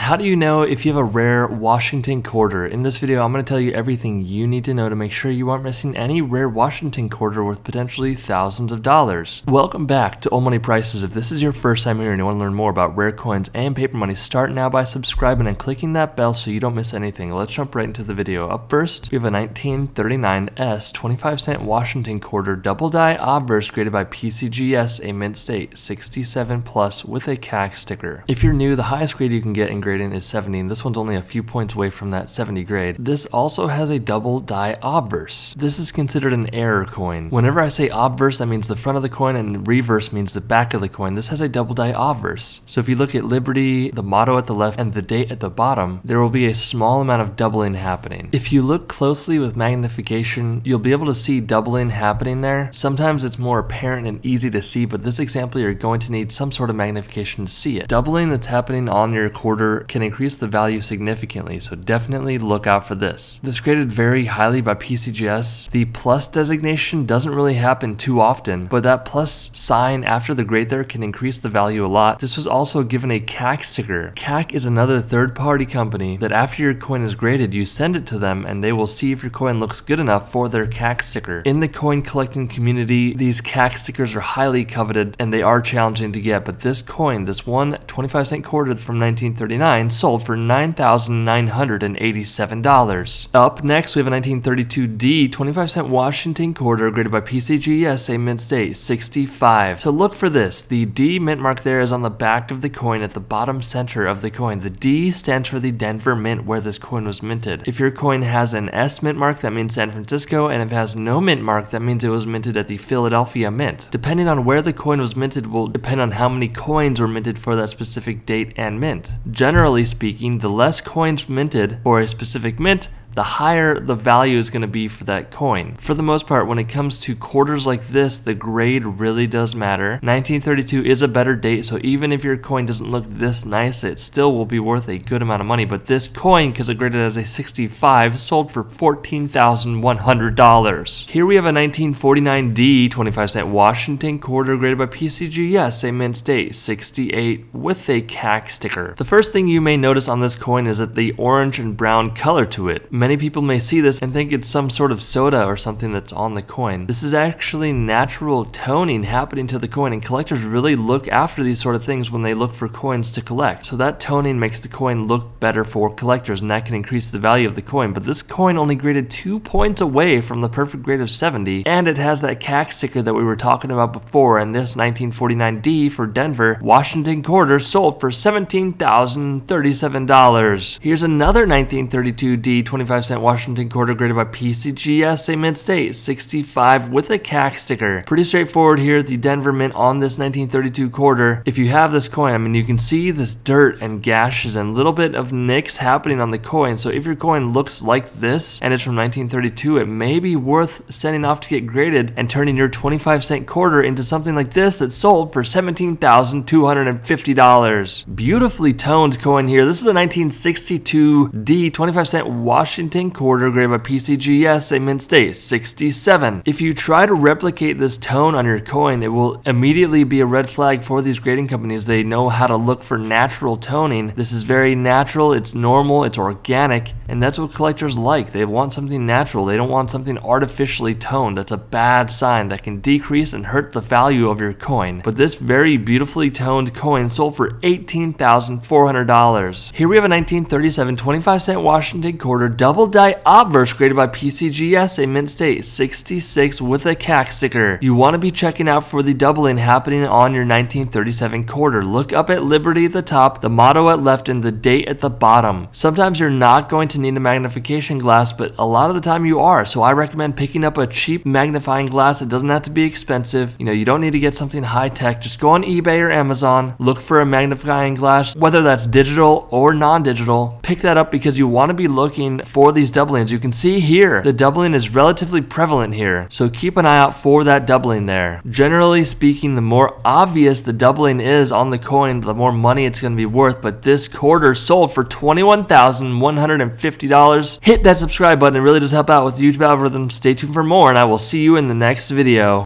How do you know if you have a rare Washington quarter? In this video, I'm going to tell you everything you need to know to make sure you aren't missing any rare Washington quarter worth potentially thousands of dollars. Welcome back to Old Money Prices. If this is your first time here and you want to learn more about rare coins and paper money, start now by subscribing and clicking that bell so you don't miss anything. Let's jump right into the video. Up first, we have a 1939 25-cent Washington quarter double die obverse graded by Pcgsa, a mint state, 67 plus with a CAC sticker. If you're new, the highest grade you can get in grading is 70, and this one's only a few points away from that 70 grade. This also has a double die obverse. This is considered an error coin. Whenever I say obverse, that means the front of the coin, and reverse means the back of the coin. This has a double die obverse. So if you look at Liberty, the motto at the left, and the date at the bottom, there will be a small amount of doubling happening. If you look closely with magnification, you'll be able to see doubling happening there. Sometimes it's more apparent and easy to see, but this example you're going to need some sort of magnification to see it. Doubling that's happening on your quarter can increase the value significantly, so definitely look out for this. This graded very highly by Pcgs. The plus designation doesn't really happen too often, but that plus sign after the grade there can increase the value a lot. This was also given a CAC sticker. CAC is another third-party company that after your coin is graded, you send it to them and they will see if your coin looks good enough for their CAC sticker. In the coin collecting community, these CAC stickers are highly coveted and they are challenging to get, but this coin, this one 25-cent quarter from 1939, sold for $9,987. Up next, we have a 1932D 25-cent Washington quarter graded by Pcgsa, mint state, 65. To look for this, the D mint mark there is on the back of the coin at the bottom center of the coin. The D stands for the Denver mint where this coin was minted. If your coin has an S mint mark, that means San Francisco, and if it has no mint mark, that means it was minted at the Philadelphia mint. Depending on where the coin was minted will depend on how many coins were minted for that specific date and mint. Generally speaking, the less coins minted for a specific mint, the higher the value is going to be for that coin. For the most part, when it comes to quarters like this, the grade really does matter. 1932 is a better date, so even if your coin doesn't look this nice, it still will be worth a good amount of money. But this coin, because it graded as a 65, sold for $14,100. Here we have a 1949D 25-cent Washington quarter graded by Pcgs, mint state, 68 with a CAC sticker. The first thing you may notice on this coin is that the orange and brown color to it. Many people may see this and think it's some sort of soda or something that's on the coin. This is actually natural toning happening to the coin, and collectors really look after these sort of things when they look for coins to collect. So that toning makes the coin look better for collectors, and that can increase the value of the coin. But this coin only graded 2 points away from the perfect grade of 70, and it has that CAC sticker that we were talking about before, and this 1949D for Denver Washington quarter sold for $17,037. Here's another 1932D 25-cent Washington quarter graded by Pcgsa, mint state, 65 with a CAC sticker. Pretty straightforward here, the Denver mint on this 1932 quarter. If you have this coin, I mean, you can see this dirt and gashes and a little bit of nicks happening on the coin. So if your coin looks like this and it's from 1932, it may be worth sending off to get graded and turning your 25-cent quarter into something like this that sold for $17,250. Beautifully toned coin here. This is a 1962D 25-cent Washington quarter graded by Pcgsa, mint state, 67. If you try to replicate this tone on your coin, it will immediately be a red flag for these grading companies. They know how to look for natural toning. This is very natural, it's normal, it's organic, and that's what collectors like. They want something natural. They don't want something artificially toned. That's a bad sign that can decrease and hurt the value of your coin. But this very beautifully toned coin sold for $18,400. Here we have a 1937 25-cent Washington quarter double die obverse graded by Pcgsa, mint state, 66 with a CAC sticker. You want to be checking out for the doubling happening on your 1937 quarter. Look up at Liberty at the top, the motto at left, and the date at the bottom. Sometimes you're not going to need a magnification glass, but a lot of the time you are, so I recommend picking up a cheap magnifying glass. It doesn't have to be expensive. You know, you don't need to get something high-tech. Just go on eBay or Amazon, look for a magnifying glass, whether that's digital or non-digital. Pick that up because you want to be looking for these doublings. You can see here, the doubling is relatively prevalent here, so keep an eye out for that doubling there. Generally speaking, the more obvious the doubling is on the coin, the more money it's going to be worth, but this quarter sold for $21,150. Hit that subscribe button, it really does help out with the YouTube algorithm. Stay tuned for more, and I will see you in the next video.